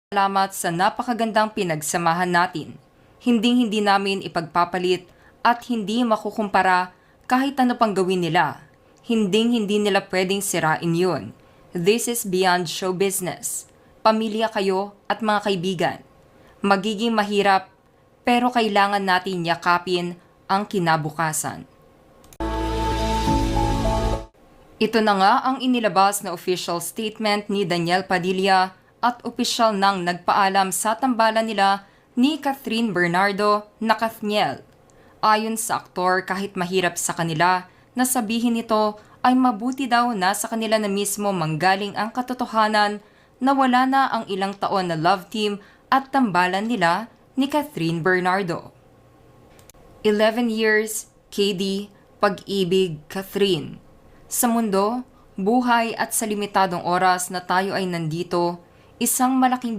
Salamat sa napakagandang pinagsamahan natin. Hinding-hindi namin ipagpapalit at hindi makukumpara kahit ano pang gawin nila. Hinding-hindi nila pwedeng sirain yun. This is beyond show business. Pamilya kayo at mga kaibigan. Magiging mahirap pero kailangan natin yakapin ang kinabukasan. Ito na nga ang inilabas na official statement ni Daniel Padilla at opisyal nang nagpaalam sa tambalan nila ni Catherine Bernardo na Kathniel. Ayon sa aktor, kahit mahirap sa kanila na sabihin ito, ay mabuti daw na sa kanila na mismo manggaling ang katotohanan na wala na ang ilang taon na love team at tambalan nila ni Catherine Bernardo. 11 years, KD, pag-ibig, Catherine. Sa mundo, buhay at sa limitadong oras na tayo ay nandito, isang malaking